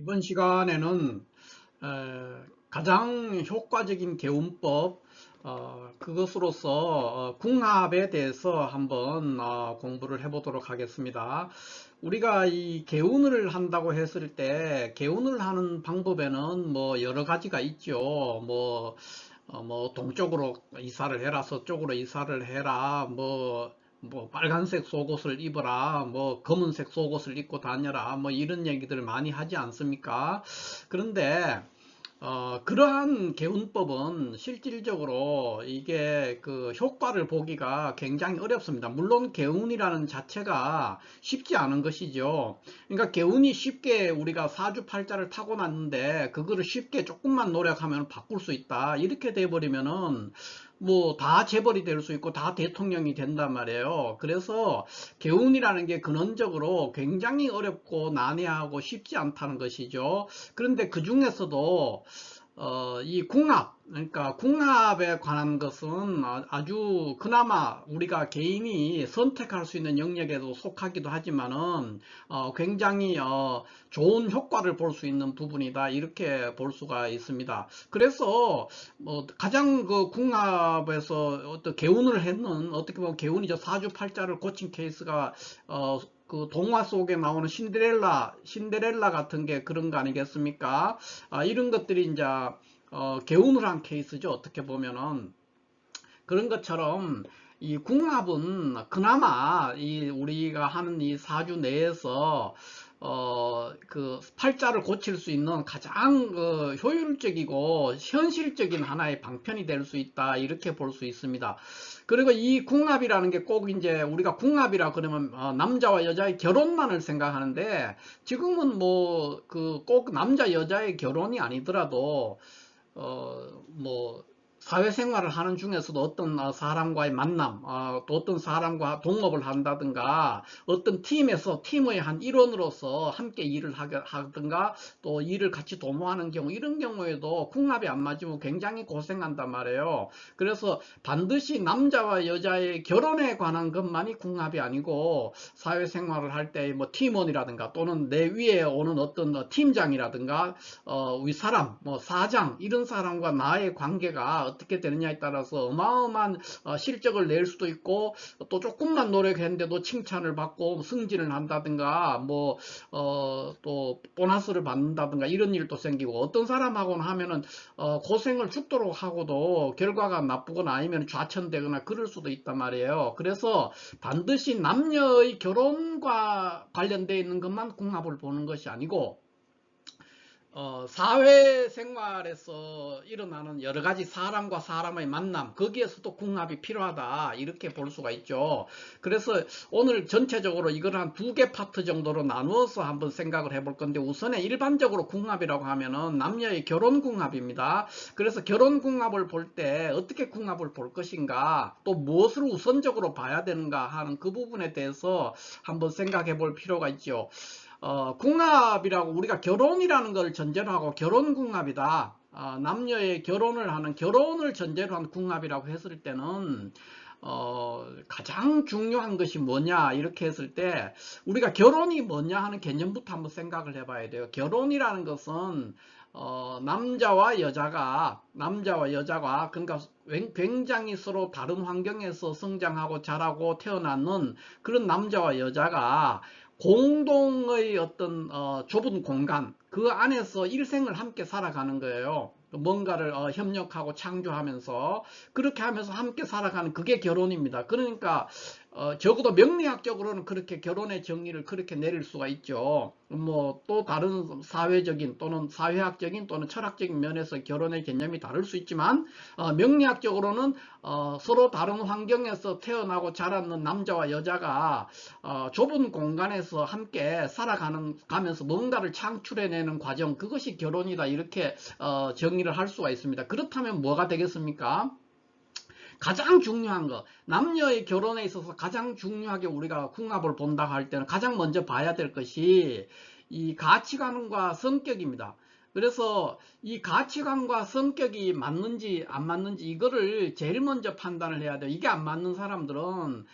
이번 시간에는 가장 효과적인 개운법 그것으로서 궁합에 대해서 한번 공부를 해보도록 하겠습니다. 우리가 이 개운을 한다고 했을 때 개운을 하는 방법에는 뭐 여러 가지가 있죠. 뭐 동쪽으로 이사를 해라, 서쪽으로 이사를 해라, 뭐 빨간색 속옷을 입어라, 뭐 검은색 속옷을 입고 다녀라, 뭐 이런 얘기들을 많이 하지 않습니까? 그런데 그러한 개운법은 실질적으로 이게 그 효과를 보기가 굉장히 어렵습니다. 물론 개운이라는 자체가 쉽지 않은 것이죠. 그러니까 개운이 쉽게 우리가 사주팔자를 타고났는데 그거를 쉽게 조금만 노력하면 바꿀 수 있다, 이렇게 돼버리면은 뭐 다 재벌이 될 수 있고 다 대통령이 된단 말이에요. 그래서 개운이라는 게 근원적으로 굉장히 어렵고 난해하고 쉽지 않다는 것이죠. 그런데 그 중에서도 이 궁합, 그러니까 궁합에 관한 것은 아주 그나마 우리가 개인이 선택할 수 있는 영역에도 속하기도 하지만은 굉장히 좋은 효과를 볼 수 있는 부분이다, 이렇게 볼 수가 있습니다. 그래서 뭐 가장 그 궁합에서 어떤 개운을 했는, 어떻게 보면 개운이죠. 사주팔자를 고친 케이스가 그 동화 속에 나오는 신데렐라 같은 게 그런 거 아니겠습니까? 이런 것들이 이제 개운을 한 케이스죠. 어떻게 보면은 그런 것처럼 이 궁합은 그나마 이 우리가 하는 이 사주 내에서 그 팔자를 고칠 수 있는 가장 그 효율적이고 현실적인 하나의 방편이 될 수 있다, 이렇게 볼 수 있습니다. 그리고 이 궁합이라는 게 꼭 이제 우리가 궁합이라 그러면 남자와 여자의 결혼만을 생각하는데, 지금은 뭐 그 꼭 남자 여자의 결혼이 아니더라도 뭐 사회생활을 하는 중에서도 어떤 사람과의 만남, 또 어떤 사람과 동업을 한다든가, 어떤 팀에서 팀의 한 일원으로서 함께 일을 하든가, 또 일을 같이 도모하는 경우, 이런 경우에도 궁합이 안 맞으면 굉장히 고생한단 말이에요. 그래서 반드시 남자와 여자의 결혼에 관한 것만이 궁합이 아니고, 사회생활을 할 때 뭐 팀원이라든가 또는 내 위에 오는 어떤 팀장이라든가 윗사람, 뭐 사장, 이런 사람과 나의 관계가 어떻게 되느냐에 따라서 어마어마한 실적을 낼 수도 있고, 또 조금만 노력했는데도 칭찬을 받고 승진을 한다든가, 또 보너스를 받는다든가, 이런 일도 생기고, 어떤 사람하고는 하면은 고생을 죽도록 하고도 결과가 나쁘거나 아니면 좌천되거나 그럴 수도 있단 말이에요. 그래서 반드시 남녀의 결혼과 관련되어 있는 것만 궁합을 보는 것이 아니고, 사회생활에서 일어나는 여러 가지 사람과 사람의 만남, 거기에서도 궁합이 필요하다, 이렇게 볼 수가 있죠. 그래서 오늘 전체적으로 이걸 한 두 개 파트 정도로 나누어서 한번 생각을 해볼 건데, 우선에 일반적으로 궁합이라고 하면은 남녀의 결혼 궁합입니다. 그래서 결혼 궁합을 볼 때 어떻게 궁합을 볼 것인가, 또 무엇을 우선적으로 봐야 되는가 하는 그 부분에 대해서 한번 생각해 볼 필요가 있죠. 궁합이라고, 우리가 결혼이라는 걸 전제로 하고 결혼궁합이다, 남녀의 결혼을 전제로 한 궁합이라고 했을 때는 가장 중요한 것이 뭐냐, 이렇게 했을 때 우리가 결혼이 뭐냐 하는 개념부터 한번 생각을 해봐야 돼요. 결혼이라는 것은 남자와 여자가 그러니까 굉장히 서로 다른 환경에서 성장하고 자라고 태어나는 그런 남자와 여자가 공동의 어떤 좁은 공간, 그 안에서 일생을 함께 살아가는 거예요. 뭔가를 협력하고 창조하면서 그렇게 하면서 함께 살아가는, 그게 결혼입니다. 그러니까 적어도 명리학적으로는 그렇게 결혼의 정의를 그렇게 내릴 수가 있죠. 뭐 또 다른 사회적인 또는 사회학적인 또는 철학적인 면에서 결혼의 개념이 다를 수 있지만, 명리학적으로는 서로 다른 환경에서 태어나고 자라는 남자와 여자가 좁은 공간에서 함께 살아가면서 뭔가를 창출해내는 과정, 그것이 결혼이다, 이렇게 정의를 할 수가 있습니다. 그렇다면 뭐가 되겠습니까? 가장 중요한 거, 남녀의 결혼에 있어서 가장 중요하게 우리가 궁합을 본다 할 때는 가장 먼저 봐야 될 것이 이 가치관과 성격입니다. 그래서 이 가치관과 성격이 맞는지 안 맞는지, 이거를 제일 먼저 판단을 해야 돼요. 이게 안 맞는 사람들은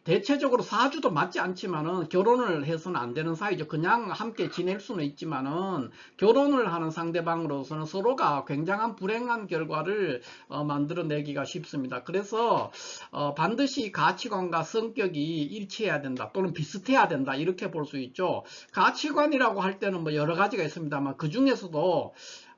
대체적으로 사주도 맞지 않지만은 결혼을 해서는 안 되는 사이죠. 그냥 함께 지낼 수는 있지만은 결혼을 하는 상대방으로서는 서로가 굉장한 불행한 결과를 만들어내기가 쉽습니다. 그래서 반드시 가치관과 성격이 일치해야 된다 또는 비슷해야 된다 이렇게 볼 수 있죠. 가치관이라고 할 때는 뭐 여러 가지가 있습니다만 그 중에서도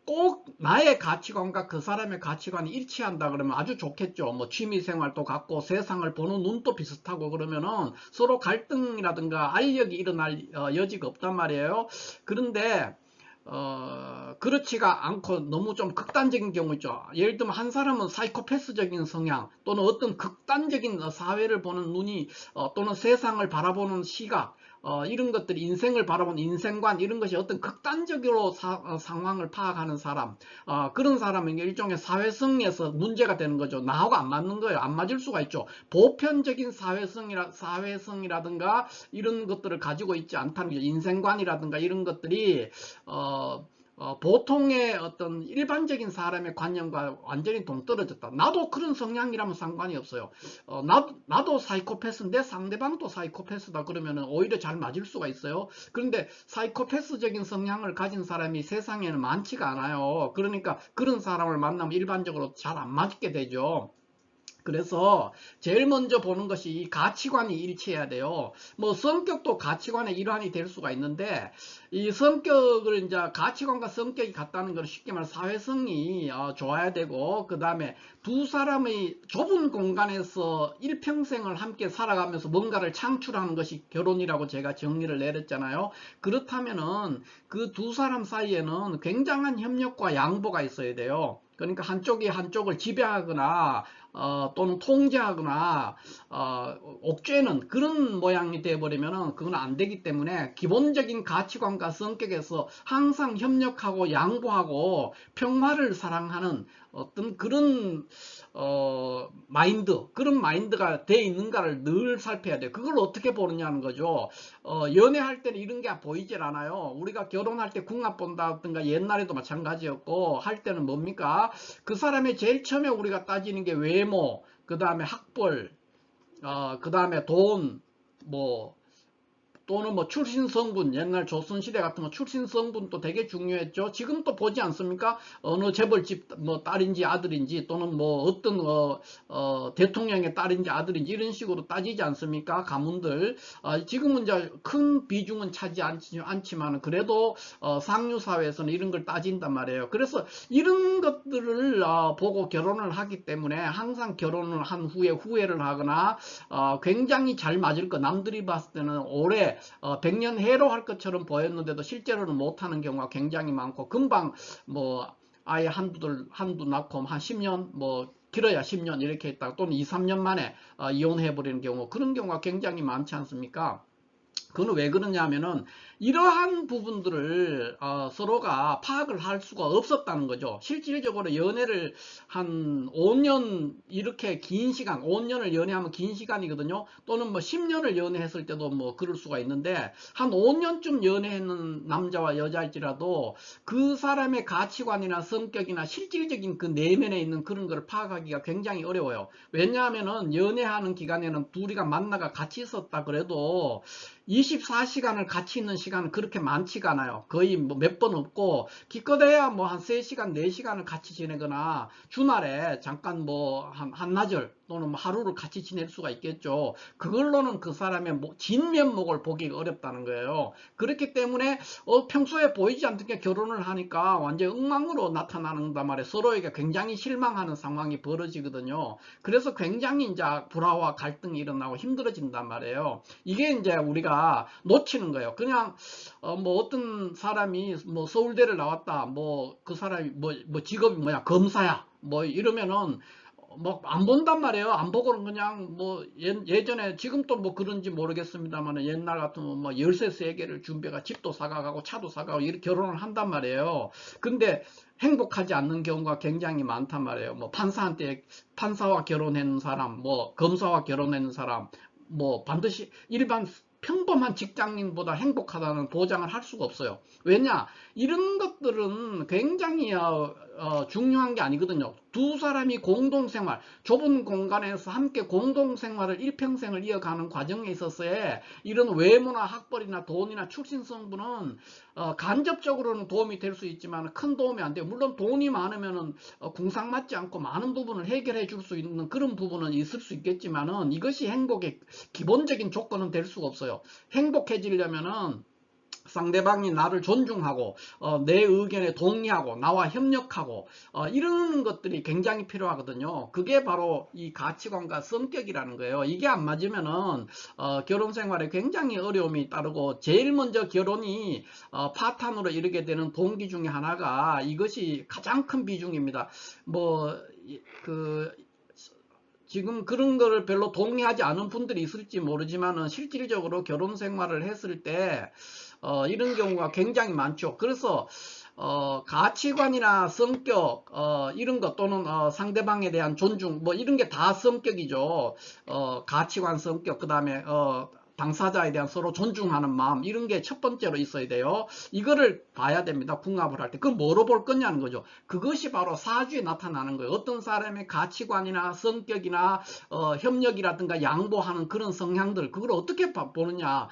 꼭 나의 가치관과 그 사람의 가치관이 일치한다 그러면 아주 좋겠죠. 뭐 취미생활도 같고 세상을 보는 눈도 비슷하고 그러면은 서로 갈등이라든가 알력이 일어날 여지가 없단 말이에요. 그런데 그렇지가 않고 너무 좀 극단적인 경우 있죠. 예를 들면 한 사람은 사이코패스적인 성향 또는 어떤 극단적인 사회를 보는 눈이 또는 세상을 바라보는 시각 이런 것들이 인생을 바라보는 인생관 이런 것이 어떤 극단적으로 상황을 파악하는 사람 그런 사람은 일종의 사회성에서 문제가 되는 거죠. 나하고 안 맞는 거예요. 안 맞을 수가 있죠. 보편적인 사회성이라든가 이런 것들을 가지고 있지 않다는 거죠. 인생관이라든가 이런 것들이 보통의 어떤 일반적인 사람의 관념과 완전히 동떨어졌다. 나도 그런 성향이라면 상관이 없어요. 나도 사이코패스인데 상대방도 사이코패스다 그러면 오히려 잘 맞을 수가 있어요. 그런데 사이코패스적인 성향을 가진 사람이 세상에는 많지가 않아요. 그러니까 그런 사람을 만나면 일반적으로 잘 안 맞게 되죠. 그래서 제일 먼저 보는 것이 이 가치관이 일치해야 돼요. 뭐 성격도 가치관의 일환이 될 수가 있는데 이 성격을 이제 가치관과 성격이 같다는 걸 쉽게 말해 사회성이 좋아야 되고 그 다음에 두 사람의 좁은 공간에서 일평생을 함께 살아가면서 뭔가를 창출하는 것이 결혼이라고 제가 정리를 내렸잖아요. 그렇다면은 그 두 사람 사이에는 굉장한 협력과 양보가 있어야 돼요. 그러니까 한쪽이 한쪽을 지배하거나 또는 통제하거나 옥죄는 그런 모양이 되어버리면 그건 안 되기 때문에 기본적인 가치관과 성격에서 항상 협력하고 양보하고 평화를 사랑하는 어떤 그런 마인드 그런 마인드가 돼 있는가를 늘 살펴야 돼요. 그걸 어떻게 보느냐는 거죠. 연애할 때는 이런 게 보이질 않아요. 우리가 결혼할 때 궁합 본다든가 옛날에도 마찬가지였고 할 때는 뭡니까? 그 사람의 제일 처음에 우리가 따지는 게 외모, 그 다음에 학벌, 그 다음에 돈, 뭐 또는 뭐 출신 성분 옛날 조선시대 같은 거 출신 성분도 되게 중요했죠. 지금 또 보지 않습니까? 어느 재벌집 뭐 딸인지 아들인지 또는 뭐 어떤 대통령의 딸인지 아들인지 이런 식으로 따지지 않습니까? 가문들 지금은 이제 큰 비중은 차지 않지만 그래도 상류 사회에서는 이런 걸 따진단 말이에요. 그래서 이런 것들을 보고 결혼을 하기 때문에 항상 결혼을 한 후에 후회를 하거나 굉장히 잘 맞을 거 남들이 봤을 때는 오래 100년 해로 할 것처럼 보였는데도 실제로는 못하는 경우가 굉장히 많고 금방 뭐 아예 한두 낳고 한 10년 뭐 길어야 10년 이렇게 있다가 또는 2, 3년 만에 이혼해 버리는 경우 그런 경우가 굉장히 많지 않습니까? 그건 왜 그러냐면은 이러한 부분들을 서로가 파악을 할 수가 없었다는 거죠. 실질적으로 연애를 한 5년 이렇게 긴 시간 5년을 연애하면 긴 시간이거든요. 또는 뭐 10년을 연애했을 때도 뭐 그럴 수가 있는데 한 5년쯤 연애했는 남자와 여자일지라도 그 사람의 가치관이나 성격이나 실질적인 그 내면에 있는 그런 걸 파악하기가 굉장히 어려워요. 왜냐하면은 연애하는 기간에는 둘이가 만나가 같이 있었다 그래도 24시간을 같이 있는 시간은 그렇게 많지가 않아요. 거의 뭐 몇 번 없고 기껏해야 뭐 한 3시간 4시간을 같이 지내거나 주말에 잠깐 뭐 한나절 또는 뭐 하루를 같이 지낼 수가 있겠죠. 그걸로는 그 사람의 진면목을 보기가 어렵다는 거예요. 그렇기 때문에 평소에 보이지 않던 게 결혼을 하니까 완전 엉망으로 나타나는단 말이에요. 서로에게 굉장히 실망하는 상황이 벌어지거든요. 그래서 굉장히 이제 불화와 갈등이 일어나고 힘들어진단 말이에요. 이게 이제 우리가 놓치는 거예요. 그냥 뭐 어떤 사람이 뭐 서울대를 나왔다, 뭐 그 사람이 뭐 직업이 뭐야 검사야, 뭐 이러면은 뭐 안 본단 말이에요. 안 보고는 그냥 뭐 예전에 지금 또 뭐 그런지 모르겠습니다만 옛날 같으면 뭐 열쇠 세 개를 준비가 집도 사가고 차도 사가고 이렇게 결혼을 한단 말이에요. 근데 행복하지 않는 경우가 굉장히 많단 말이에요. 뭐 판사와 결혼했는 사람, 뭐 검사와 결혼했는 사람, 뭐 반드시 일반 평범한 직장인보다 행복하다는 보장을 할 수가 없어요. 왜냐? 이런 것들은 굉장히 중요한 게 아니거든요. 두 사람이 공동생활, 좁은 공간에서 함께 공동생활을 일평생을 이어가는 과정에 있어서의 이런 외모나 학벌이나 돈이나 출신 성분은 간접적으로는 도움이 될 수 있지만 큰 도움이 안 돼요. 물론 돈이 많으면은 궁상맞지 않고 많은 부분을 해결해 줄 수 있는 그런 부분은 있을 수 있겠지만은 이것이 행복의 기본적인 조건은 될 수가 없어요. 행복해지려면은 상대방이 나를 존중하고 내 의견에 동의하고 나와 협력하고 이런 것들이 굉장히 필요하거든요. 그게 바로 이 가치관과 성격이라는 거예요. 이게 안 맞으면은 결혼 생활에 굉장히 어려움이 따르고 제일 먼저 결혼이 파탄으로 이르게 되는 동기 중에 하나가 이것이 가장 큰 비중입니다. 지금 그런 거를 별로 동의하지 않은 분들이 있을지 모르지만은 실질적으로 결혼 생활을 했을 때 이런 경우가 굉장히 많죠. 그래서 가치관이나 성격 이런 것 또는 상대방에 대한 존중 뭐 이런 게 다 성격이죠. 가치관, 성격, 그 다음에 당사자에 대한 서로 존중하는 마음 이런 게 첫 번째로 있어야 돼요. 이거를 봐야 됩니다. 궁합을 할 때. 그럼 뭐로 볼 거냐는 거죠. 그것이 바로 사주에 나타나는 거예요. 어떤 사람의 가치관이나 성격이나 협력이라든가 양보하는 그런 성향들 그걸 어떻게 보느냐.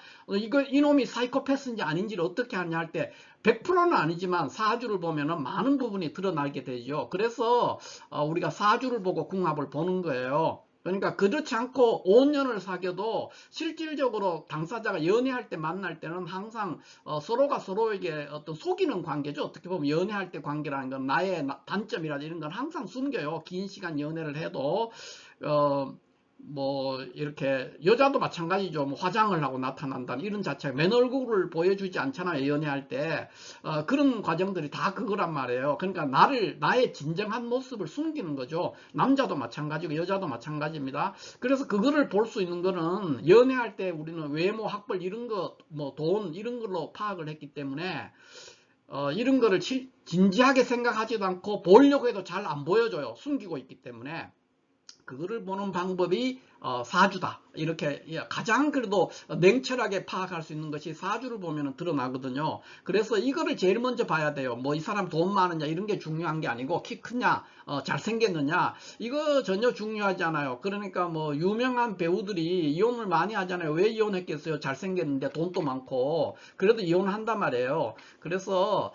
이놈이 사이코패스인지 아닌지를 어떻게 하냐 할 때 100%는 아니지만 사주를 보면은 많은 부분이 드러나게 되죠. 그래서 우리가 사주를 보고 궁합을 보는 거예요. 그러니까 그렇지 않고 5년을 사귀어도 실질적으로 당사자가 연애할 때 만날 때는 항상 서로가 서로에게 어떤 속이는 관계죠. 어떻게 보면 연애할 때 관계라는 건 나의 단점이라든지 이런 건 항상 숨겨요. 긴 시간 연애를 해도 이렇게 여자도 마찬가지죠. 뭐 화장을 하고 나타난다는 이런 자체가 맨 얼굴을 보여주지 않잖아요. 연애할 때 그런 과정들이 다 그거란 말이에요. 그러니까 나의 진정한 모습을 숨기는 거죠. 남자도 마찬가지고 여자도 마찬가지입니다. 그래서 그거를 볼 수 있는 거는 연애할 때 우리는 외모, 학벌 이런 거, 뭐 돈 이런 걸로 파악을 했기 때문에 이런 거를 진지하게 생각하지도 않고 보려고 해도 잘 안 보여줘요. 숨기고 있기 때문에. 그거를 보는 방법이 사주다. 이렇게 가장 그래도 냉철하게 파악할 수 있는 것이 사주를 보면 드러나거든요. 그래서 이거를 제일 먼저 봐야 돼요. 뭐 이 사람 돈 많으냐 이런 게 중요한 게 아니고 키 크냐 잘생겼느냐 이거 전혀 중요하지 않아요. 그러니까 뭐 유명한 배우들이 이혼을 많이 하잖아요. 왜 이혼했겠어요? 잘생겼는데 돈도 많고 그래도 이혼한단 말이에요. 그래서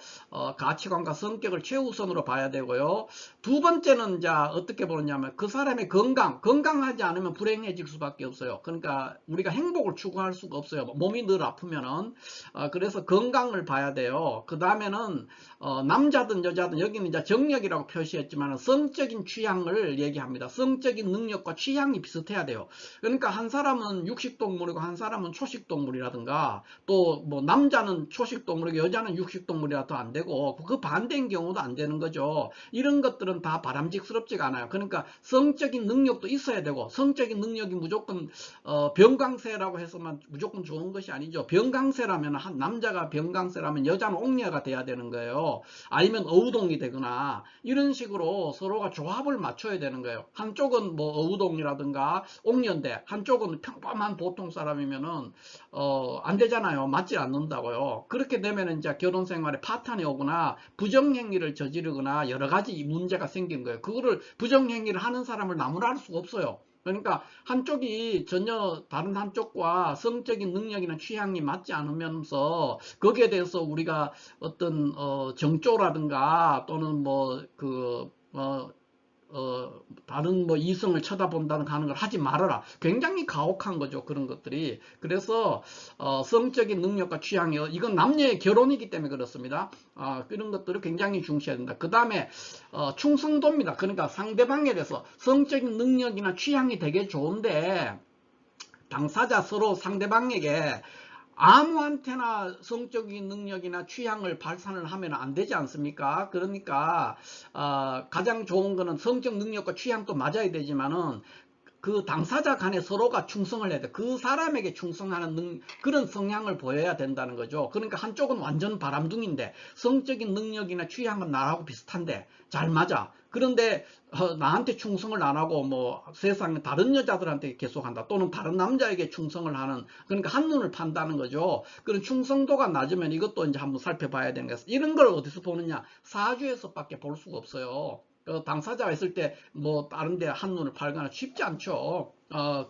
가치관과 성격을 최우선으로 봐야 되고요. 두 번째는 자 어떻게 보느냐면 그 사람의 건강하지 않으면 불행해질 수밖에 없어요. 그러니까 우리가 행복을 추구할 수가 없어요. 몸이 늘 아프면은 그래서 건강을 봐야 돼요. 그 다음에는 남자든 여자든 여기는 이제 정력이라고 표시했지만 성적인 취향을 얘기합니다. 성적인 능력과 취향이 비슷해야 돼요. 그러니까 한 사람은 육식동물이고 한 사람은 초식동물이라든가 또 뭐 남자는 초식동물이고 여자는 육식동물이라도 안 되고 그 반대인 경우도 안 되는 거죠. 이런 것들은 다 바람직스럽지가 않아요. 그러니까 성적인 능력도 있어야 되고 성적인 능력이 무조건 병강세라고 해서만 무조건 좋은 것이 아니죠. 병강세라면 한 남자가 병강세라면 여자는 옥녀가 돼야 되는 거예요. 아니면 어우동이 되거나 이런 식으로 서로가 조합을 맞춰야 되는 거예요. 한쪽은 뭐 어우동이라든가 옥녀인데 한쪽은 평범한 보통 사람이면은 안 되잖아요. 맞지 않는다고요. 그렇게 되면 이제 결혼 생활에 파탄이 오거나 부정행위를 저지르거나 여러 가지 문제가 생긴 거예요. 그거를 부정행위를 하는 사람을 나무랄 수가 없어요. 그러니까 한쪽이 전혀 다른 한쪽과 성적인 능력이나 취향이 맞지 않으면서 거기에 대해서 우리가 어떤 정조라든가 또는 다른 뭐 이성을 쳐다본다는 하는 걸 하지 말아라. 굉장히 가혹한 거죠. 그런 것들이. 그래서 성적인 능력과 취향이 이건 남녀의 결혼이기 때문에 그렇습니다. 그런 것들을 굉장히 중시해야 된다. 그 다음에 충성도입니다. 그러니까 상대방에 대해서 성적인 능력이나 취향이 되게 좋은데 당사자 서로 상대방에게 아무한테나 성적인 능력이나 취향을 발산을 하면 안 되지 않습니까? 그러니까 가장 좋은 거는 성적 능력과 취향도 맞아야 되지만은 그 당사자 간에 서로가 충성을 해야 돼. 그 사람에게 충성하는 그런 성향을 보여야 된다는 거죠. 그러니까 한쪽은 완전 바람둥인데 성적인 능력이나 취향은 나하고 비슷한데 잘 맞아. 그런데 나한테 충성을 안 하고 뭐 세상에 다른 여자들한테 계속한다. 또는 다른 남자에게 충성을 하는 그러니까 한눈을 판다는 거죠. 그런 충성도가 낮으면 이것도 이제 한번 살펴봐야 되는 거예요. 이런 걸 어디서 보느냐? 사주에서밖에 볼 수가 없어요. 당사자가 있을 때 뭐 다른 데 한눈을 팔거나 쉽지 않죠.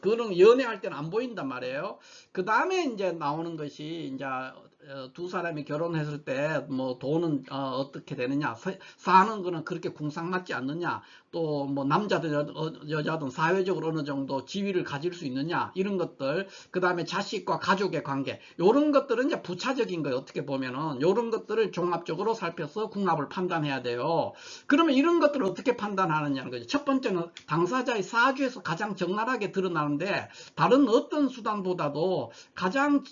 그거는 연애할 때는 안 보인단 말이에요. 그 다음에 이제 나오는 것이 이제 두 사람이 결혼했을 때 뭐 돈은 어떻게 되느냐, 사는 거는 그렇게 궁상맞지 않느냐, 또 뭐 남자든 여자든 사회적으로 어느 정도 지위를 가질 수 있느냐, 이런 것들, 그 다음에 자식과 가족의 관계, 이런 것들은 이제 부차적인 거예요. 어떻게 보면은 이런 것들을 종합적으로 살펴서 궁합을 판단해야 돼요. 그러면 이런 것들을 어떻게 판단하느냐는 거죠. 첫 번째는 당사자의 사주에서 가장 적나라하게 드러나는데, 다른 어떤 수단보다도 가장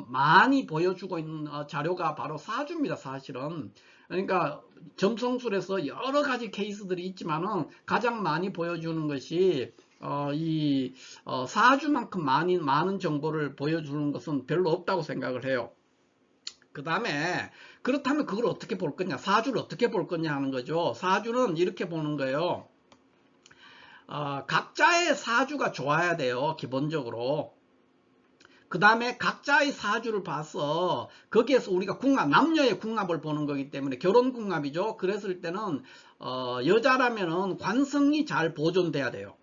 많이 보여주고 있는 자료가 바로 사주입니다. 사실은. 그러니까 점성술에서 여러 가지 케이스들이 있지만은 가장 많이 보여주는 것이 이 사주만큼 많은 정보를 보여주는 것은 별로 없다고 생각을 해요. 그 다음에 그렇다면 그걸 어떻게 볼 거냐, 사주를 어떻게 볼 거냐 하는 거죠. 사주는 이렇게 보는 거예요. 각자의 사주가 좋아야 돼요, 기본적으로. 그 다음에 각자의 사주를 봐서 거기에서 우리가 궁합, 남녀의 궁합을 보는 거기 때문에 결혼 궁합이죠. 그랬을 때는 여자라면은 관성이 잘 보존돼야 돼요.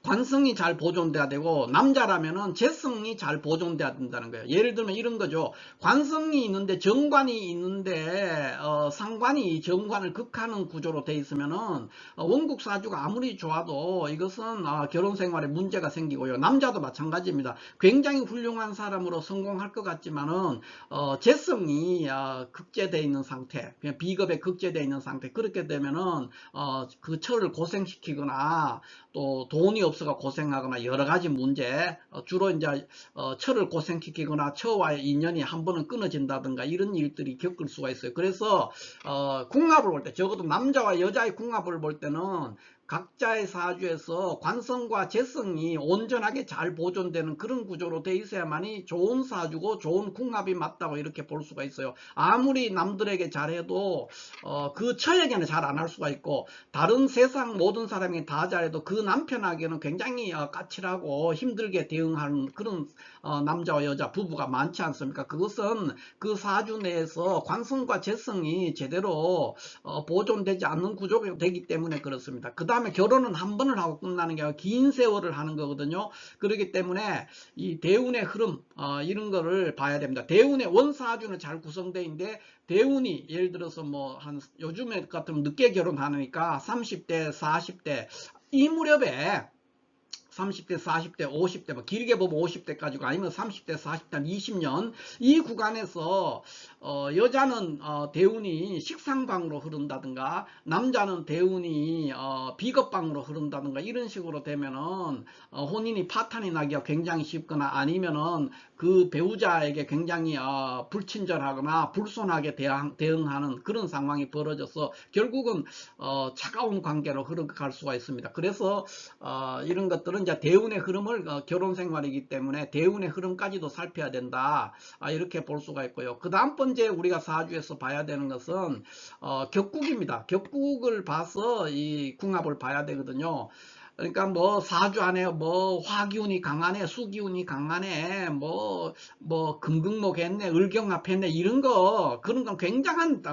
관성이 잘 보존돼야 되고, 남자라면은 재성이 잘 보존돼야 된다는 거예요. 예를 들면 이런 거죠. 관성이 있는데 정관이 있는데 상관이 정관을 극하는 구조로 돼 있으면은 원국 사주가 아무리 좋아도 이것은 결혼 생활에 문제가 생기고요. 남자도 마찬가지입니다. 굉장히 훌륭한 사람으로 성공할 것 같지만은 재성이 극제되어 있는 상태, 그냥 비겁에 극제되어 있는 상태, 그렇게 되면은 그 처를 고생시키거나 또 돈이 없어가 고생하거나 여러 가지 문제, 주로 이제 처를 고생시키거나 처와의 인연이 한 번은 끊어진다든가 이런 일들이 겪을 수가 있어요. 그래서 궁합을 볼 때, 적어도 남자와 여자의 궁합을 볼 때는 각자의 사주에서 관성과 재성이 온전하게 잘 보존되는 그런 구조로 돼 있어야만이 좋은 사주고 좋은 궁합이 맞다고 이렇게 볼 수가 있어요. 아무리 남들에게 잘해도 그 처에게는 잘 안 할 수가 있고, 다른 세상 모든 사람이 다 잘해도 그 남편에게는 굉장히 까칠하고 힘들게 대응하는 그런 남자와 여자 부부가 많지 않습니까? 그것은 그 사주 내에서 관성과 재성이 제대로 보존되지 않는 구조가 되기 때문에 그렇습니다. 그 다음에 결혼은 한 번을 하고 끝나는 게 아니라 긴 세월을 하는 거거든요. 그렇기 때문에 이 대운의 흐름, 이런 거를 봐야 됩니다. 대운의 원사주는 잘 구성되어 있는데, 대운이 예를 들어서 뭐 한 요즘에 같으면 늦게 결혼하니까 30대 40대 이 무렵에 30대, 40대, 50대, 뭐 길게 보면 50대까지고, 아니면 30대, 40대, 20년 이 구간에서 여자는 대운이 식상방으로 흐른다든가, 남자는 대운이 비겁방으로 흐른다든가, 이런 식으로 되면은 혼인이 파탄이 나기가 굉장히 쉽거나, 아니면은 그 배우자에게 굉장히 불친절하거나 불손하게 대응하는 그런 상황이 벌어져서 결국은 차가운 관계로 흘러갈 수가 있습니다. 그래서 이런 것들은 이제 대운의 흐름을, 결혼 생활이기 때문에 대운의 흐름까지도 살펴야 된다, 이렇게 볼 수가 있고요. 그 다음 번째 우리가 사주에서 봐야 되는 것은 격국입니다. 격국을 봐서 이 궁합을 봐야 되거든요. 그러니까 뭐 사주 안에 뭐 화기운이 강하네, 수기운이 강하네, 뭐 금극목했네, 을경합했네, 이런 거, 그런 건 굉장한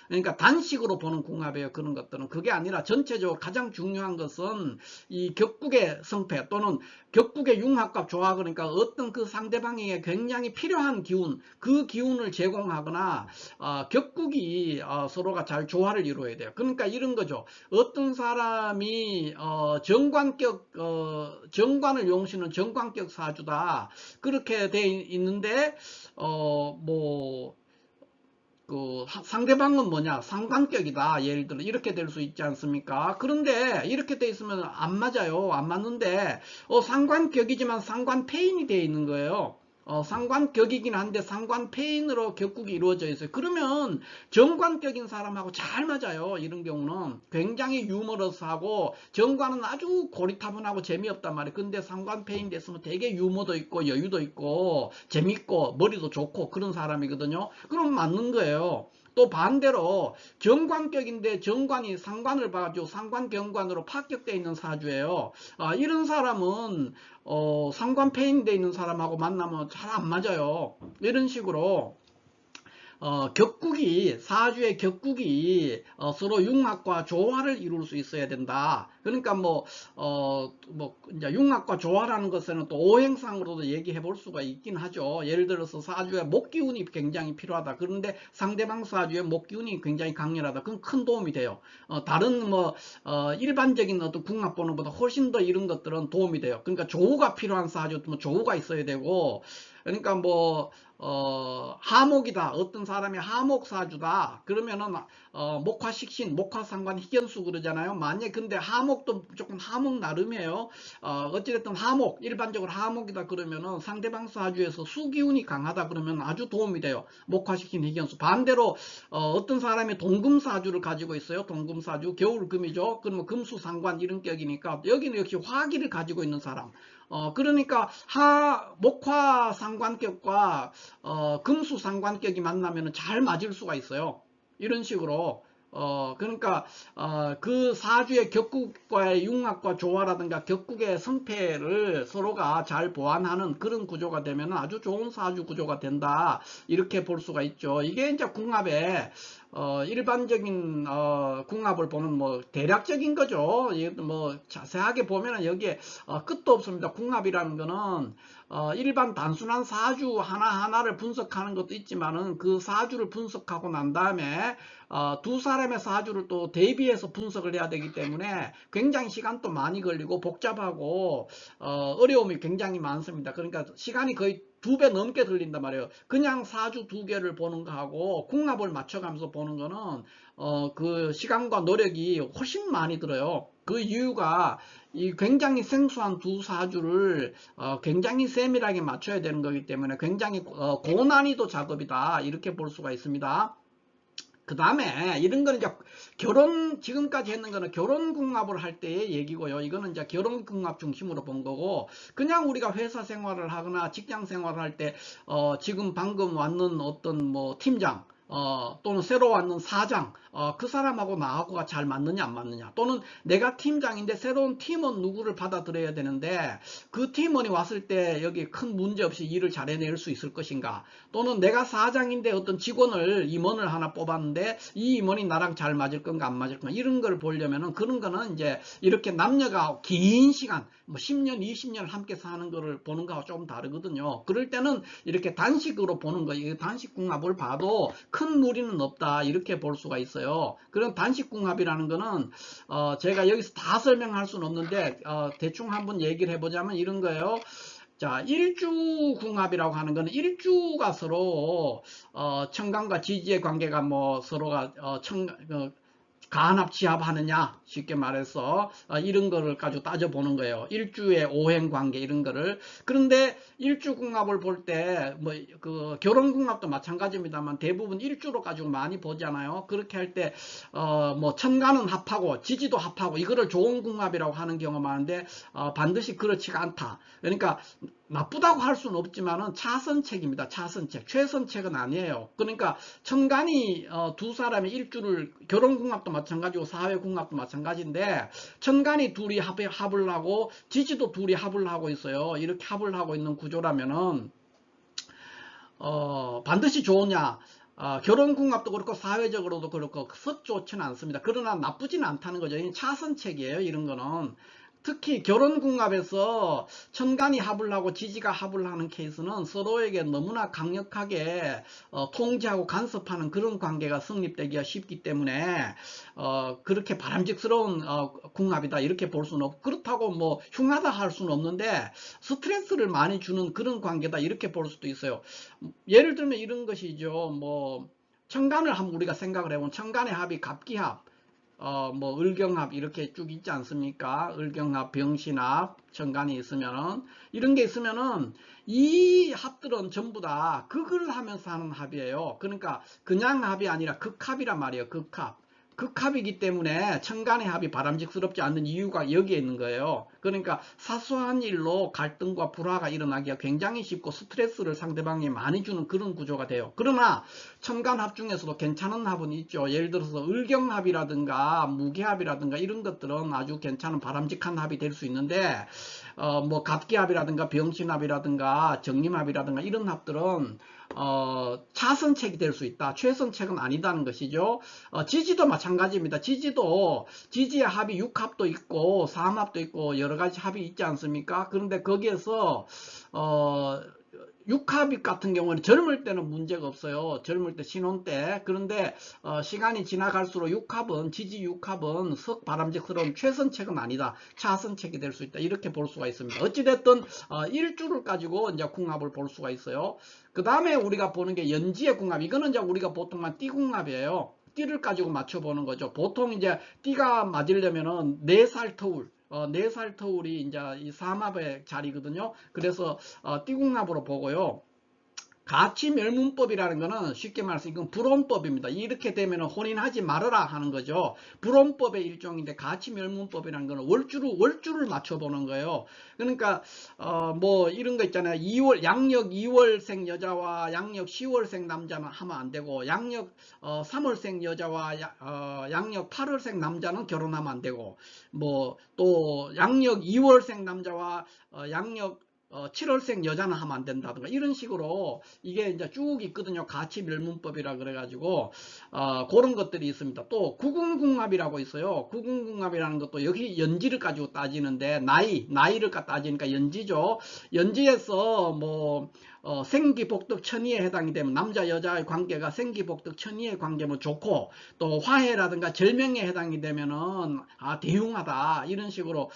그러니까 단식으로 보는 궁합이에요. 그런 것들은 그게 아니라 전체적으로 가장 중요한 것은 이 격국의 성패 또는 격국의 융합과 조화, 그러니까 어떤 그 상대방에게 굉장히 필요한 기운, 그 기운을 제공하거나 격국이 서로가 잘 조화를 이루어야 돼요. 그러니까 이런 거죠. 어떤 사람이 정관격, 정관을 용시는 정관격 사주다, 그렇게 돼 있는데 뭐 그 상대방은 뭐냐, 상관격이다, 예를 들어 이렇게 될 수 있지 않습니까? 그런데 이렇게 돼 있으면 안 맞아요. 안 맞는데 상관격이지만 상관패인이 돼 있는 거예요. 상관격이긴 한데 상관패인으로 격국이 이루어져 있어요. 그러면 정관격인 사람하고 잘 맞아요. 이런 경우는 굉장히 유머러스하고, 정관은 아주 고리타분하고 재미없단 말이에요. 근데 상관패인 됐으면 되게 유머도 있고 여유도 있고 재밌고 머리도 좋고 그런 사람이거든요. 그럼 맞는 거예요. 또 반대로 정관격인데 정관이 상관을 봐가지고 상관경관으로 파격되어 있는 사주예요. 이런 사람은 상관 패인되어 있는 사람하고 만나면 잘 안 맞아요. 이런 식으로 격국이 사주의 격국이 서로 융합과 조화를 이룰 수 있어야 된다. 그러니까 이제 융합과 조화라는 것에는 또 오행상으로도 얘기해 볼 수가 있긴 하죠. 예를 들어서 사주에 목기운이 굉장히 필요하다. 그런데 상대방 사주에 목기운이 굉장히 강렬하다. 그건 큰 도움이 돼요. 다른 일반적인 어떤 궁합 보는 것보다 훨씬 더 이런 것들은 도움이 돼요. 그러니까 조우가 필요한 사주, 조우가 있어야 되고, 그러니까 하목이다. 어떤 사람이 하목사주다. 그러면은, 목화식신, 목화상관 희견수 그러잖아요. 만약에 근데 하목도 무조건 하목 나름이에요. 어찌됐든 하목, 일반적으로 하목이다 그러면은 상대방 사주에서 수기운이 강하다 그러면 아주 도움이 돼요. 목화식신 희견수. 반대로, 어떤 사람이 동금사주를 가지고 있어요. 동금사주. 겨울금이죠. 그러면 금수상관 이런 격이니까 여기는 역시 화기를 가지고 있는 사람. 그러니까 목화 상관격과 금수 상관격이 만나면 잘 맞을 수가 있어요. 이런 식으로. 그러니까 그 사주의 격국과의 융합과 조화라든가 격국의 성패를 서로가 잘 보완하는 그런 구조가 되면 아주 좋은 사주 구조가 된다. 이렇게 볼 수가 있죠. 이게 이제 궁합의 일반적인 궁합을 보는 대략적인 거죠. 자세하게 보면은 여기에 끝도 없습니다. 궁합이라는 거는 일반 단순한 사주 하나하나를 분석하는 것도 있지만은 그 사주를 분석하고 난 다음에 두 사람의 사주를 또 대비해서 분석을 해야 되기 때문에 굉장히 시간도 많이 걸리고 복잡하고 어려움이 굉장히 많습니다. 그러니까 시간이 거의 2배 넘게 들린단 말이에요. 그냥 사주 2개를 보는 거하고 궁합을 맞춰가면서 보는 거는 그 시간과 노력이 훨씬 많이 들어요. 그 이유가 이 굉장히 생소한 두 사주를 굉장히 세밀하게 맞춰야 되는 거기 때문에 굉장히 고난이도 작업이다. 이렇게 볼 수가 있습니다. 그 다음에 이런 거는 이제 지금까지 했는 거는 결혼궁합을 할 때의 얘기고요. 이거는 이제 결혼궁합 중심으로 본 거고, 그냥 우리가 회사 생활을 하거나 직장 생활을 할 때, 지금 방금 왔는 어떤 팀장, 또는 새로 왔는 사장, 그 사람하고 나하고가 잘 맞느냐 안 맞느냐, 또는 내가 팀장인데 새로운 팀원 누구를 받아들여야 되는데 그 팀원이 왔을 때 여기 큰 문제 없이 일을 잘 해낼 수 있을 것인가, 또는 내가 사장인데 어떤 임원을 하나 뽑았는데 이 임원이 나랑 잘 맞을 건가 안 맞을 건가, 이런 걸 보려면은 그런 거는 이제 이렇게 남녀가 긴 시간 10년 20년 함께 사는 거를 보는 거하고 조금 다르거든요. 그럴 때는 이렇게 단식으로 보는 거예요. 단식궁합을 봐도 큰 무리는 없다, 이렇게 볼 수가 있어요. 그런 단식궁합이라는 거는 제가 여기서 다 설명할 수는 없는데 대충 한번 얘기를 해보자면 이런 거예요. 자, 일주궁합이라고 하는 거는 일주가 서로 청간과 지지의 관계가 서로가 가납지합하느냐, 쉽게 말해서 이런 거를 가지고 따져보는 거예요. 일주의 오행관계 이런 거를. 그런데 일주궁합을 볼 때 그 결혼궁합도 마찬가지입니다만 대부분 일주로 가지고 많이 보잖아요. 그렇게 할 때 천간은 합하고 지지도 합하고 이거를 좋은 궁합이라고 하는 경우가 많은데 반드시 그렇지가 않다. 그러니까 나쁘다고 할 수는 없지만은 차선책입니다. 차선책. 최선책은 아니에요. 그러니까 천간이 두 사람의 일주를, 결혼궁합도 마찬가지고 사회궁합도 마찬가지인데 천간이 둘이 합을 하고 지지도 둘이 합을 하고 있어요. 이렇게 합을 하고 있는 구조라면은 반드시 좋으냐? 결혼궁합도 그렇고 사회적으로도 그렇고 썩 좋지는 않습니다. 그러나 나쁘지는 않다는 거죠. 차선책이에요. 이런 거는. 특히 결혼궁합에서 천간이 합을 하고 지지가 합을 하는 케이스는 서로에게 너무나 강력하게 통제하고 간섭하는 그런 관계가 성립되기가 쉽기 때문에 그렇게 바람직스러운 궁합이다, 이렇게 볼 수는 없고, 그렇다고 흉하다 할 수는 없는데 스트레스를 많이 주는 그런 관계다, 이렇게 볼 수도 있어요. 예를 들면 이런 것이죠. 천간을 한번 우리가 생각을 해보면 천간의 합이 갑기합, 을경합 이렇게 쭉 있지 않습니까? 을경합, 병신합, 천간이 있으면은, 이런 게 있으면은 이 합들은 전부 다 극을 하면서 하는 합이에요. 그러니까 그냥 합이 아니라 극합이란 말이에요. 극합. 극합이기 때문에 천간의 합이 바람직스럽지 않는 이유가 여기에 있는 거예요. 그러니까 사소한 일로 갈등과 불화가 일어나기가 굉장히 쉽고 스트레스를 상대방에 많이 주는 그런 구조가 돼요. 그러나 천간합 중에서도 괜찮은 합은 있죠. 예를 들어서 을경합이라든가 무계합이라든가 이런 것들은 아주 괜찮은 바람직한 합이 될 수 있는데 갑기합이라든가 병신합이라든가 정림합이라든가 이런 합들은 차선책이 될 수 있다. 최선책은 아니다는 것이죠. 지지도 마찬가지입니다. 지지의 합이 6합도 있고 3합도 있고 여러 가지 합이 있지 않습니까? 그런데 거기에서 6합 같은 경우는 젊을 때는 문제가 없어요. 젊을 때 신혼 때. 그런데 시간이 지나갈수록 지지 6합은 석 바람직스러운 최선책은 아니다. 차선책이 될 수 있다. 이렇게 볼 수가 있습니다. 어찌됐든 일주를 가지고 이제 궁합을 볼 수가 있어요. 그 다음에 우리가 보는 게 연지의 궁합. 이거는 이제 우리가 보통만 띠궁합이에요. 띠를 가지고 맞춰보는 거죠. 보통 이제 띠가 맞으려면은 4살 터울. 4살 터울이 이제 이 삼합의 자리거든요. 그래서 띠궁합으로 보고요. 가치멸문법이라는 것은 쉽게 말해서 이건 불혼법입니다. 이렇게 되면 혼인하지 말아라 하는 거죠. 불혼법의 일종인데 가치멸문법이라는 것은 월주를 맞춰보는 거예요. 그러니까 뭐 이런 거 있잖아요. 양력 2월생 여자와 양력 10월생 남자는 하면 안 되고, 양력 3월생 여자와 양력 8월생 남자는 결혼하면 안 되고, 뭐 또 양력 2월생 남자와 양력 7월생 여자는 하면 안 된다든가 이런 식으로 이게 이제 쭉 있거든요. 가치멸문법이라 그래가지고 그런 것들이 있습니다. 또 구궁궁합이라고 있어요. 구궁궁합이라는 것도 여기 연지를 가지고 따지는데 나이를 따지니까 연지죠. 연지에서 뭐 생기복덕 천의에 해당이 되면 남자 여자의 관계가 생기복덕 천의의 관계면 좋고, 또 화해라든가 절명에 해당이 되면은 대흉하다 이런 식으로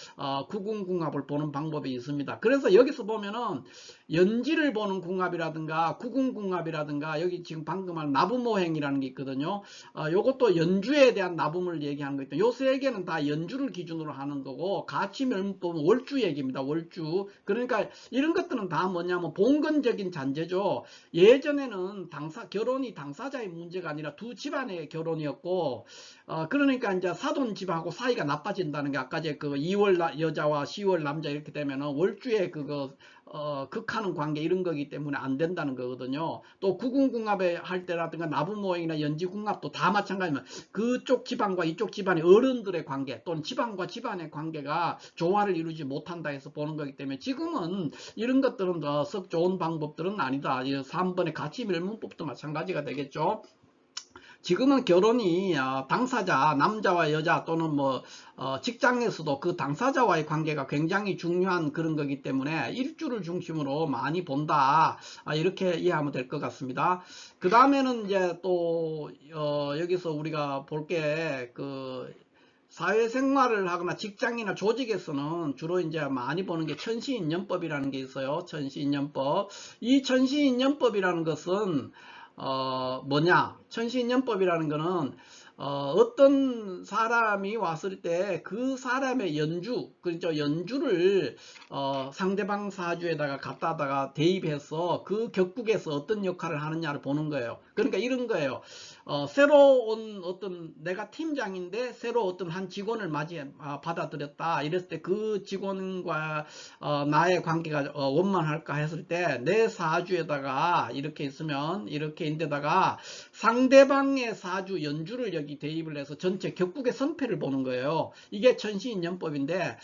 구궁궁합을 보는 방법이 있습니다. 그래서 여기서 보면은 연지를 보는 궁합이라든가 구궁궁합이라든가 여기 지금 방금 한 나부모행이라는 게 있거든요. 요것도 연주에 대한 나붐을 얘기하는 거 있다. 요 세 개는 다 연주를 기준으로 하는 거고, 가치멸문법은 월주 얘기입니다. 월주. 그러니까 이런 것들은 다 뭐냐면 봉건적인 잔재죠. 예전에는 결혼이 당사자의 문제가 아니라 두 집안의 결혼이었고, 그러니까 이제 사돈 집하고 사이가 나빠진다는 게 아까 그 2월 여자와 10월 남자 이렇게 되면은 월주에 극하는 관계 이런 거기 때문에 안 된다는 거거든요. 또 구궁궁합에 할 때라든가 나부모행이나 연지궁합도 다 마찬가지입니다. 그쪽 집안과 이쪽 집안의 어른들의 관계 또는 집안과 집안의 관계가 조화를 이루지 못한다 해서 보는 거기 때문에 지금은 이런 것들은 썩 좋은 방법들은 아니다. 3번의 가치멸문법도 마찬가지가 되겠죠. 지금은 결혼이 당사자 남자와 여자 또는 뭐 직장에서도 그 당사자와의 관계가 굉장히 중요한 그런 거기 때문에 일주를 중심으로 많이 본다, 이렇게 이해하면 될 것 같습니다. 그 다음에는 이제 또 여기서 우리가 볼 게 사회생활을 하거나 직장이나 조직에서는 주로 이제 많이 보는 게 천시인연법이라는 게 있어요. 천시인연법. 이 천시인연법이라는 것은 뭐냐? 천시인연법이라는 거는 어떤 사람이 왔을 때 그 사람의 그렇죠? 연주를 상대방 사주에다가 갖다다가 대입해서 그 격국에서 어떤 역할을 하느냐를 보는 거예요. 그러니까 이런 거예요. 새로운 어떤 내가 팀장인데 새로 어떤 한 직원을 받아들였다. 이랬을 때 그 직원과 나의 관계가 원만할까 했을 때 내 사주에다가 이렇게 있으면 이렇게 인데다가 상대방의 사주 연주를 여기 대입을 해서 전체 격국의 선패를 보는 거예요. 이게 천시인연법인데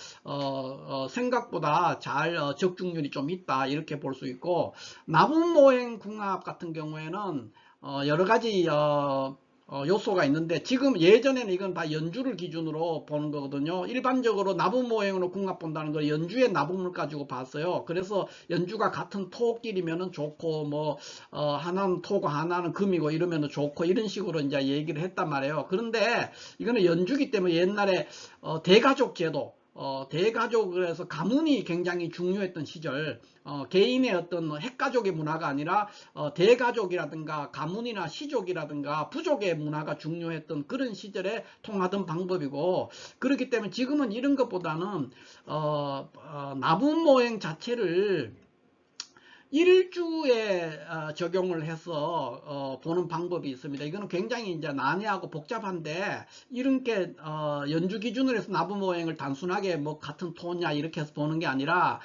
생각보다 잘 적중률이 좀 있다 이렇게 볼 수 있고, 나부모행궁합 같은 경우에는 여러 가지 요소가 있는데, 지금 예전에는 이건 다 연주를 기준으로 보는 거거든요. 일반적으로 나부모행으로 궁합 본다는 걸 연주의 나부를 가지고 봤어요. 그래서 연주가 같은 토끼리면은 좋고, 뭐 하나는 토고 하나는 금이고 이러면은 좋고, 이런 식으로 이제 얘기를 했단 말이에요. 그런데 이거는 연주기 때문에 옛날에 대가족 제도, 대가족을 해서 가문이 굉장히 중요했던 시절, 개인의 어떤 핵가족의 문화가 아니라 대가족이라든가 가문이나 시족이라든가 부족의 문화가 중요했던 그런 시절에 통하던 방법이고, 그렇기 때문에 지금은 이런 것보다는 나부모행 자체를 일주에 적용을 해서 보는 방법이 있습니다. 이거는 굉장히 이제 난해하고 복잡한데, 이런 게 연주 기준으로 해서 나부모행을 단순하게 뭐 같은 톤이야 이렇게 해서 보는 게 아니라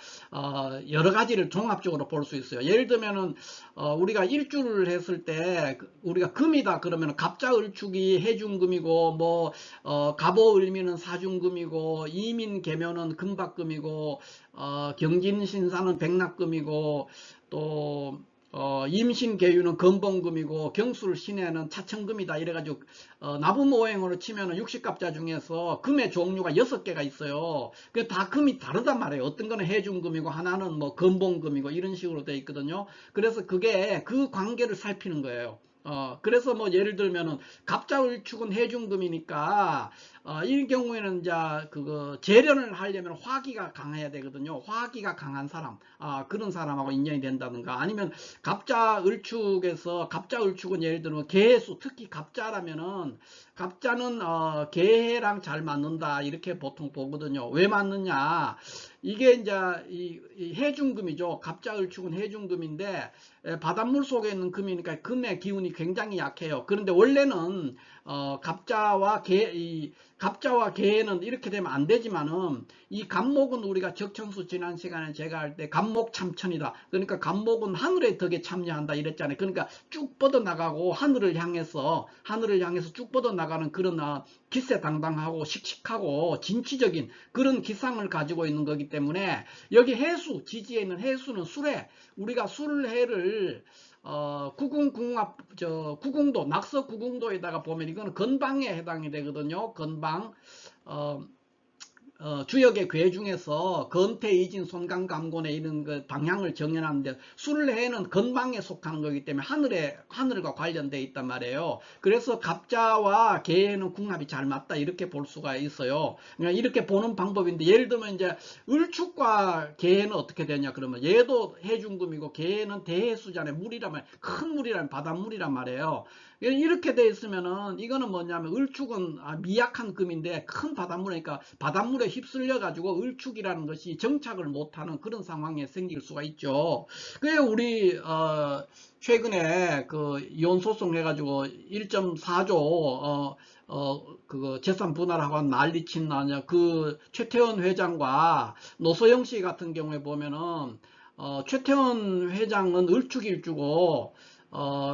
여러 가지를 종합적으로 볼 수 있어요. 예를 들면은 우리가 일주를 했을 때 우리가 금이다 그러면 갑자을축이 해중금이고, 뭐 갑오을미는 사중금이고, 이민계묘는 금박금이고, 경진신사는 백낙금이고, 또 임신 계유는 건봉금이고 경술 신해는 차천금이다 이래가지고 납부모행으로 치면은 60갑자 중에서 금의 종류가 6개가 있어요. 그 다 금이 다르단 말이에요. 어떤 거는 해중금이고 하나는 뭐 건봉금이고 이런 식으로 돼 있거든요. 그래서 그게 그 관계를 살피는 거예요. 그래서 뭐 예를 들면은 갑자을축은 해중금이니까 이 경우에는 이제 그거 재련을 하려면 화기가 강해야 되거든요. 화기가 강한 사람, 그런 사람하고 인연이 된다든가, 아니면 갑자을축에서 갑자을축은 예를 들면 개수, 특히 갑자라면은 갑자는 개해랑 잘 맞는다 이렇게 보통 보거든요. 왜 맞느냐? 이게 이제 이 해중금이죠. 갑자을축은 해중금인데 바닷물 속에 있는 금이니까 금의 기운이 굉장히 약해요. 그런데 원래는 갑자와 개는 이렇게 되면 안 되지만은 이 갑목은 우리가 적천수 지난 시간에 제가 할 때 갑목 참천이다. 그러니까 갑목은 하늘의 덕에 참여한다 이랬잖아요. 그러니까 쭉 뻗어 나가고 하늘을 향해서 쭉 뻗어 나가는 그런 기세당당하고 씩씩하고 진취적인 그런 기상을 가지고 있는 거기 때문에 여기 해수, 지지에 있는 해수는 수레, 우리가 술해를 구궁도, 낙서 구궁도에다가 보면 이거는 건방에 해당이 되거든요. 건방. 주역의 궤 중에서 건태, 이진, 손강, 감곤에 이런 그 방향을 정연하는데 술해는 건방에 속하는 거기 때문에 하늘과 관련되어 있단 말이에요. 그래서 갑자와 개에는 궁합이 잘 맞다 이렇게 볼 수가 있어요. 그러니까 이렇게 보는 방법인데 예를 들면 이제 을축과 개는 어떻게 되냐 그러면 얘도 해중금이고 개는 대해수잖아요. 물이란 큰 물이란 바닷물이란 말이에요. 이렇게 돼 있으면은 이거는 뭐냐면 을축은 미약한 금인데 큰 바닷물이니까 바닷물에 휩쓸려 가지고 을축이라는 것이 정착을 못하는 그런 상황에 생길 수가 있죠. 그래 우리 최근에 그 이혼 소송 해가지고 1.4조 그거 재산 분할하고 난리친 그 최태원 회장과 노소영 씨 같은 경우에 보면은 최태원 회장은 을축일주고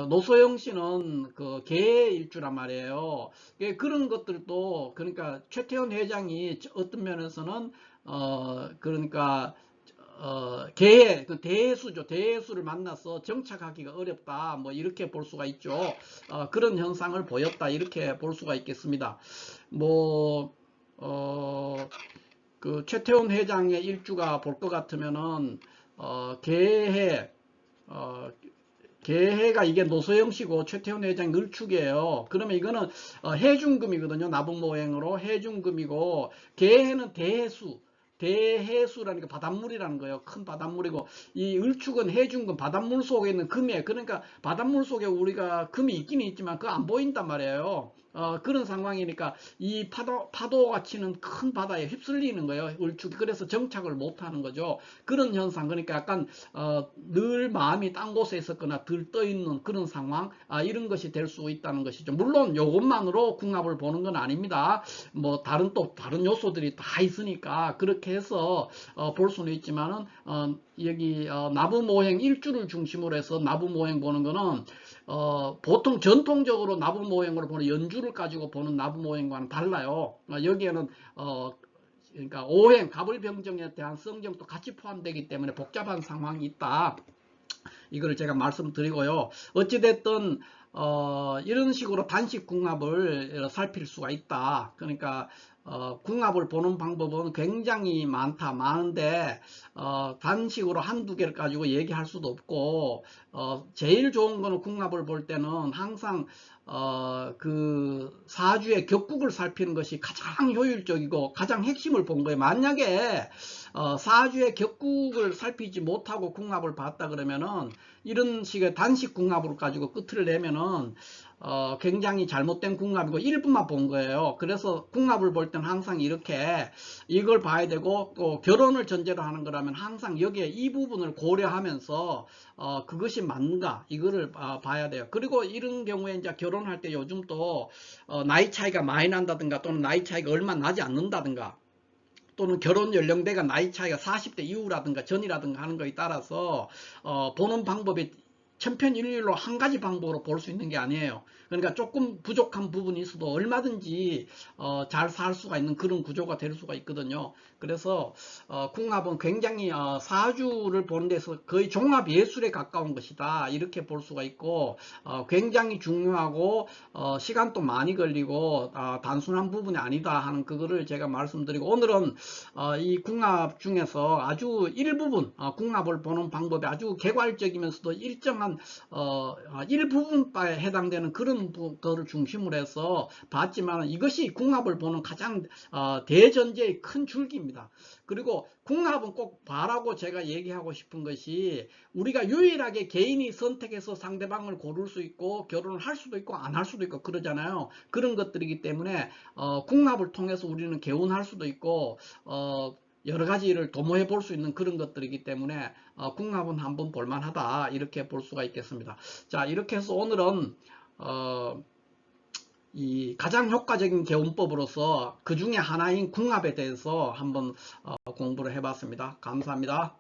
노소영 씨는 그 개일주란 말이에요. 그런 것들도 그러니까 최태원 회장이 어떤 면에서는 그러니까 그 대해수죠. 대해수를 만나서 정착하기가 어렵다. 뭐 이렇게 볼 수가 있죠. 그런 현상을 보였다. 이렇게 볼 수가 있겠습니다. 뭐 그 최태원 회장의 일주가 볼 것 같으면은 개해 개해가 이게 노소영씨고 최태원 회장 을축이에요. 그러면 이거는 해중금이거든요. 납부모행으로 해중금이고 개해는 대해수라는 게 바닷물이라는 거예요. 큰 바닷물이고 이 을축은 해중금 바닷물 속에 있는 금이에요. 그러니까 바닷물 속에 우리가 금이 있긴 있지만 그거 안 보인단 말이에요. 그런 상황이니까 이 파도가 치는 큰 바다에 휩쓸리는 거예요. 을축이. 그래서 정착을 못하는 거죠. 그런 현상. 그러니까 약간 늘 마음이 딴 곳에 있었거나 들떠 있는 그런 상황, 이런 것이 될 수 있다는 것이죠. 물론 이것만으로 궁합을 보는 건 아닙니다. 뭐 다른 요소들이 다 있으니까 그렇게 해서 볼 수는 있지만은 여기 납부모행 일주를 중심으로 해서 납부모행 보는 거는 보통 전통적으로 납부모행으로 보는 연주를 가지고 보는 납부모행과는 달라요. 여기에는 그러니까 오행, 갑을병정에 대한 성정도 같이 포함되기 때문에 복잡한 상황이 있다. 이거를 제가 말씀드리고요. 어찌됐든 이런 식으로 단식 궁합을 살필 수가 있다. 그러니까 궁합을 보는 방법은 굉장히 많은데 단식으로 한두 개를 가지고 얘기할 수도 없고 제일 좋은 거는 궁합을 볼 때는 항상 그 사주의 격국을 살피는 것이 가장 효율적이고 가장 핵심을 본 거예요. 만약에 사주의 격국을 살피지 못하고 궁합을 봤다 그러면은 이런 식의 단식 궁합으로 가지고 끝을 내면은 굉장히 잘못된 궁합이고 일부만 본 거예요. 그래서 궁합을 볼 때는 항상 이렇게 이걸 봐야 되고 또 결혼을 전제로 하는 거라면 항상 여기에 이 부분을 고려하면서 그것이 맞는가 이거를 봐야 돼요. 그리고 이런 경우에 이제 결혼할 때 요즘 또 나이 차이가 많이 난다든가 또는 나이 차이가 얼마 나지 않는다든가 또는 결혼 연령대가 나이 차이가 40대 이후라든가 전이라든가 하는 거에 따라서 보는 방법이 천편일률로 한 가지 방법으로 볼 수 있는 게 아니에요. 그러니까 조금 부족한 부분이 있어도 얼마든지 잘 살 수가 있는 그런 구조가 될 수가 있거든요. 그래서 궁합은 굉장히 사주를 보는 데서 거의 종합 예술에 가까운 것이다, 이렇게 볼 수가 있고, 굉장히 중요하고 시간도 많이 걸리고 단순한 부분이 아니다 하는 그거를 제가 말씀드리고, 오늘은 이 궁합 중에서 아주 일부분 궁합을 보는 방법이 아주 개괄적이면서도 일정한 일부분바에 해당되는 그런 거를 중심으로 해서 봤지만, 이것이 궁합을 보는 가장 대전제의 큰 줄기입니다. 그리고 궁합은 꼭 봐라고 제가 얘기하고 싶은 것이, 우리가 유일하게 개인이 선택해서 상대방을 고를 수 있고 결혼을 할 수도 있고 안 할 수도 있고 그러잖아요. 그런 것들이기 때문에 궁합을 통해서 우리는 개운할 수도 있고 여러 가지를 도모해 볼 수 있는 그런 것들이기 때문에 궁합은 한번 볼만하다, 이렇게 볼 수가 있겠습니다. 자, 이렇게 해서 오늘은 이 가장 효과적인 개운법으로서 그 중에 하나인 궁합에 대해서 한번 공부를 해봤습니다. 감사합니다.